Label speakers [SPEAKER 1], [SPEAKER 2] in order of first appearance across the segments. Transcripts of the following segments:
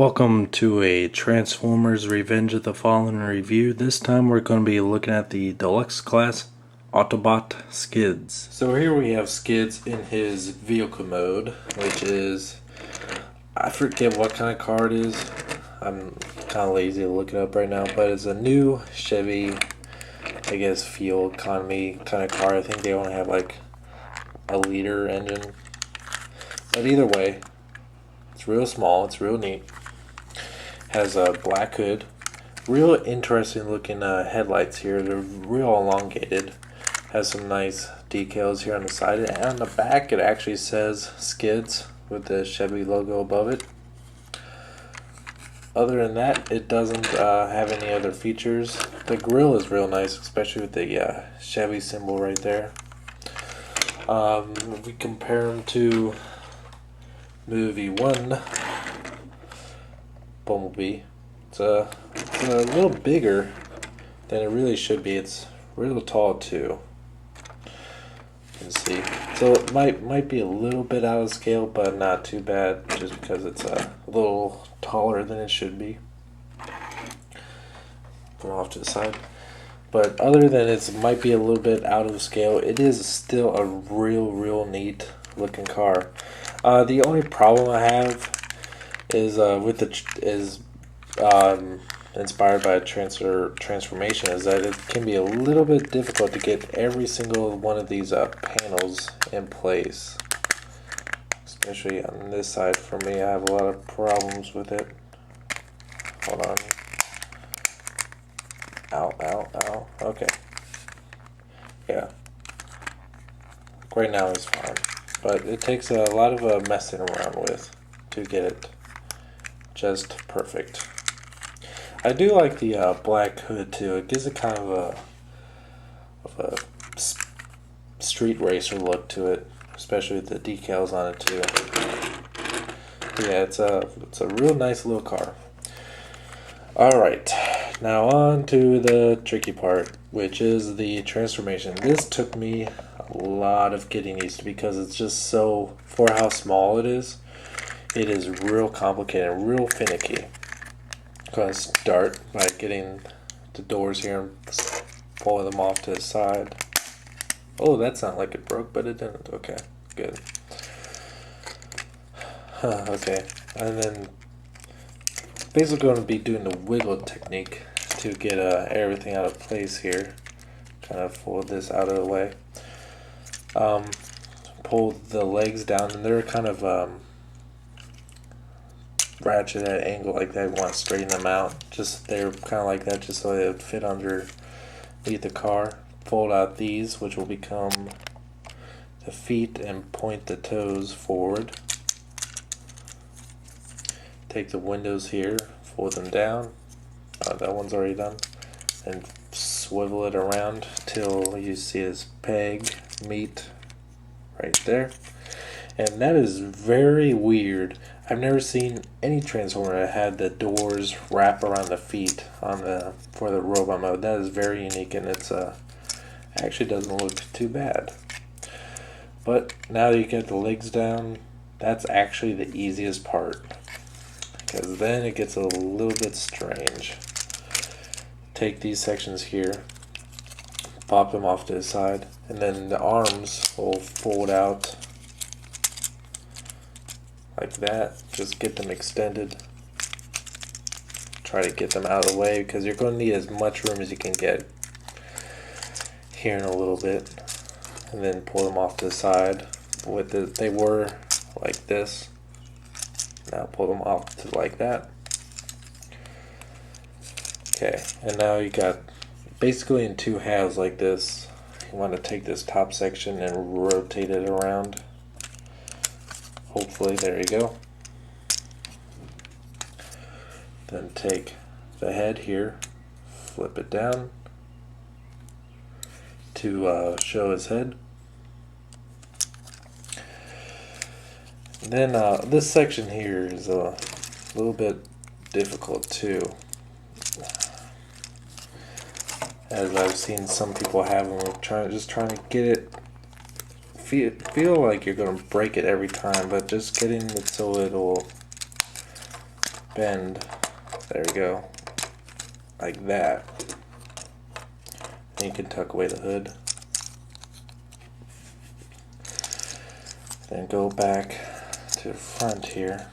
[SPEAKER 1] Welcome to a Transformers Revenge of the Fallen review. This time we're going to be looking at the Deluxe class Autobot Skids. So here we have Skids in his vehicle mode, which is, I forget what kind of car it is. I'm kind of lazy to look it up right now, but it's a new Chevy, I guess, fuel economy kind of car. I think they only have like a liter engine. But either way, it's real small, it's real neat. Has a black hood, real interesting looking headlights here. They're real elongated. Has some nice decals here on the side, and on the back it actually says Skids with the Chevy logo above it. Other than that, it doesn't have any other features. The grille is real nice, especially with the Chevy symbol right there. If we compare them to movie 1 Bumblebee, it's a little bigger than it really should be. It's real tall too. You can see, so it might be a little bit out of scale, but not too bad, just because it's a little taller than it should be. Put it off to the side. But other than it might be a little bit out of scale, it is still a real neat looking car. The only problem I have is inspired by transformation, is that it can be a little bit difficult to get every single one of these panels in place, especially on this side. For me, I have a lot of problems with it. Hold on. Ow. Okay. Yeah. Right now it's fine, but it takes a lot of messing around with to get it just perfect. I do like the black hood too. It gives it kind of a street racer look to it, especially with the decals on it too. Yeah, it's a real nice little car. Alright, now on to the tricky part, which is the transformation. This took me a lot of getting used to, because it's just so, for how small it is real complicated and real finicky. I'm going to start by getting the doors here and pulling them off to the side. Oh, that sounded like it broke, but it didn't. Okay, good. Okay, and then basically going to be doing the wiggle technique to get everything out of place here. Kind of fold this out of the way. Pull the legs down, and they're kind of ratchet at an angle like that. You want to straighten them out. Just they're kind of like that, just so they would fit underneath the car. Fold out these, which will become the feet, and point the toes forward. Take the windows here, fold them down. That one's already done. And swivel it around till you see this peg meet right there. And that is very weird. I've never seen any Transformer that had the doors wrap around the feet for the robot mode. That is very unique, and it's actually doesn't look too bad. But now that you get the legs down, that's actually the easiest part, because then it gets a little bit strange. Take these sections here, pop them off to the side, and then the arms will fold out like that. Just get them extended. Try to get them out of the way, because you're going to need as much room as you can get here in a little bit. And then pull them off to the side. They were like this. Now pull them off to like that. Okay, and now you got basically in two halves like this. You want to take this top section and rotate it around. Hopefully, there you go. Then take the head here, flip it down to show his head. Then this section here is a little bit difficult too, as I've seen some people have them just trying to get it feel like you're going to break it every time, but just getting it so it'll bend, there we go, like that. And you can tuck away the hood. Then go back to the front here.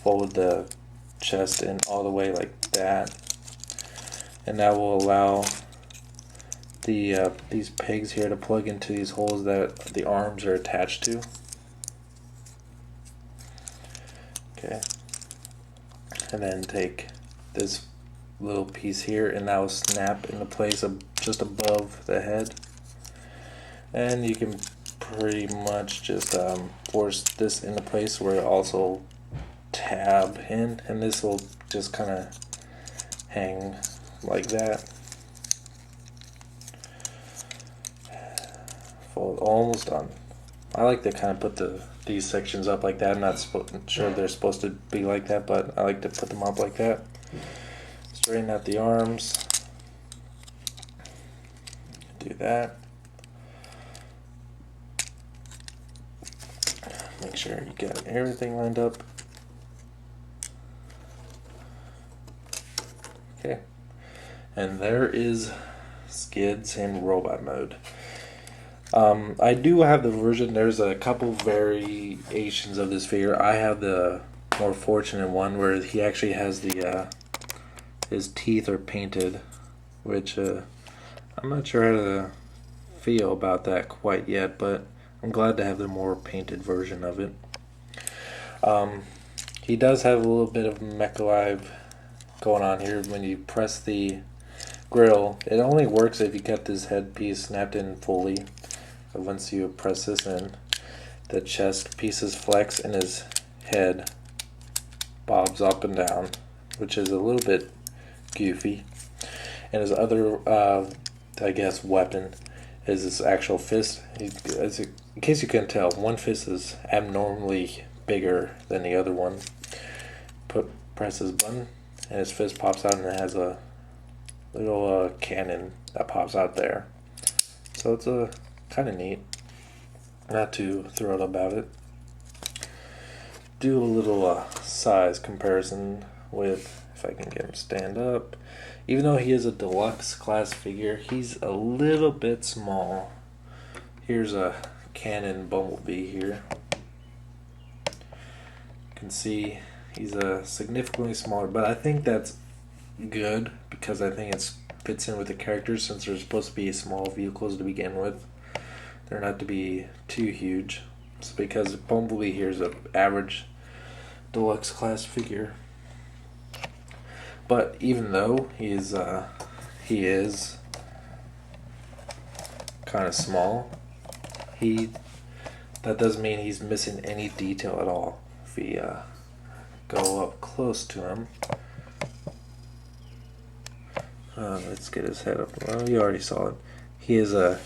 [SPEAKER 1] Fold the chest in all the way like that. And that will allow these pegs here to plug into these holes that the arms are attached to. Okay. And then take this little piece here and that will snap into place just above the head. And you can pretty much just force this into place where it also tab in, and this will just kind of hang like that. Fold, almost done. I like to kind of put these sections up like that. I'm not sure they're supposed to be like that, but I like to put them up like that. Straighten out the arms. Do that. Make sure you get everything lined up. Okay. And there is Skids in robot mode. I do have the version, there's a couple variations of this figure. I have the more fortunate one where he actually has the his teeth are painted, which I'm not sure how to feel about that quite yet, but I'm glad to have the more painted version of it. He does have a little bit of Mecha Live going on here. When you press the grill, it only works if you get this headpiece snapped in fully. But once you press this in, the chest pieces flex and his head bobs up and down, which is a little bit goofy. And his other, I guess, weapon is this actual fist. In case you couldn't tell, one fist is abnormally bigger than the other one. Press this button, and his fist pops out, and it has a little cannon that pops out there. So it's kind of neat. Not too thrilled about it. Do a little size comparison with, if I can get him stand up. Even though he is a deluxe class figure, he's a little bit small. Here's a Cannon Bumblebee here. You can see he's significantly smaller, but I think that's good because I think it fits in with the characters since they're supposed to be small vehicles to begin with. They're not to be too huge. It's because Bumblebee here is an average deluxe class figure. But even though he is kind of small, that doesn't mean he's missing any detail at all. If we go up close to him, let's get his head up. Well, you already saw it. He is if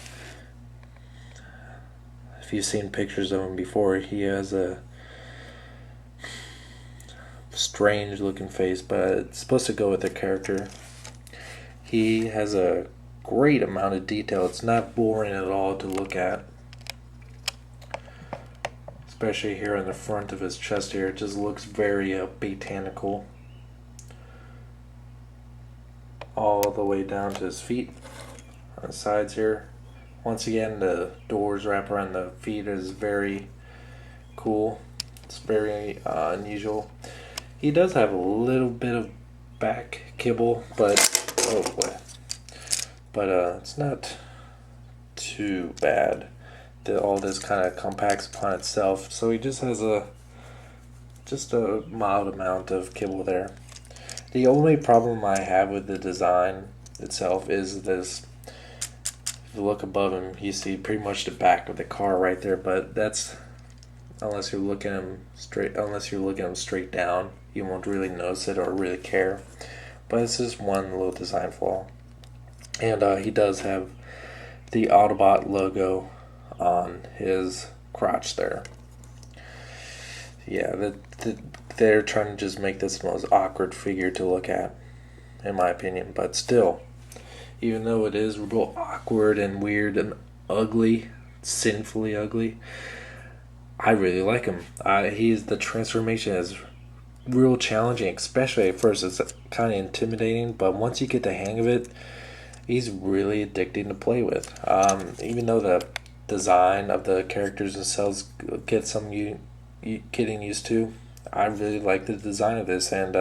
[SPEAKER 1] you've seen pictures of him before, he has a strange looking face, but it's supposed to go with the character. He has a great amount of detail. It's not boring at all to look at, especially here on the front of his chest here. It just looks very botanical all the way down to his feet on the sides here. Once again, the doors wrap around the feet is very cool. It's very unusual. He does have a little bit of back kibble, but it's not too bad. All this kind of compacts upon itself, so he just has a mild amount of kibble there. The only problem I have with the design itself is this. If you look above him, you see pretty much the back of the car right there, but that's unless you're looking at him straight down, you won't really notice it or really care. But it's just one little design flaw. And he does have the Autobot logo on his crotch there. Yeah, they're trying to just make this the most awkward figure to look at, in my opinion. But still, even though it is real awkward and weird and ugly, sinfully ugly, I really like him. The transformation is real challenging, especially at first. It's kind of intimidating, but once you get the hang of it, he's really addicting to play with. Even though the design of the characters themselves get some you getting used to, I really like the design of this, and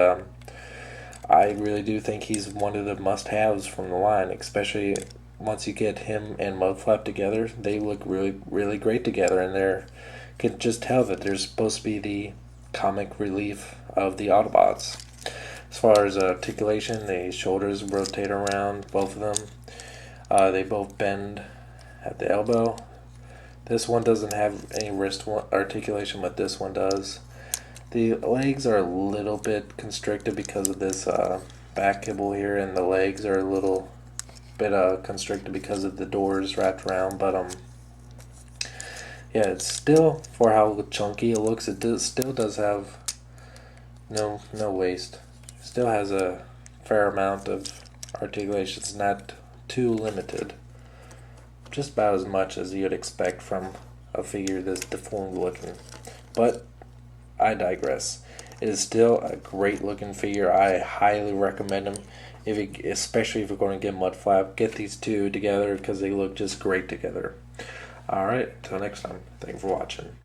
[SPEAKER 1] I really do think he's one of the must-haves from the line, especially once you get him and Mudflap together. They look really, really great together, and they're can just tell that they're supposed to be the comic relief of the Autobots. As far as articulation, the shoulders rotate around, both of them. They both bend at the elbow. This one doesn't have any wrist articulation, but this one does. The legs are a little bit constricted because of this back kibble here, and the legs are a little bit constricted because of the doors wrapped around. But yeah, it's still, for how chunky it looks, still does have no waist. Still has a fair amount of articulation. It's not too limited. Just about as much as you'd expect from a figure this deformed looking. But I digress. It is still a great looking figure. I highly recommend him, especially if you're going to get Mudflap. Get these two together because they look just great together. Alright, until next time. Thank you for watching.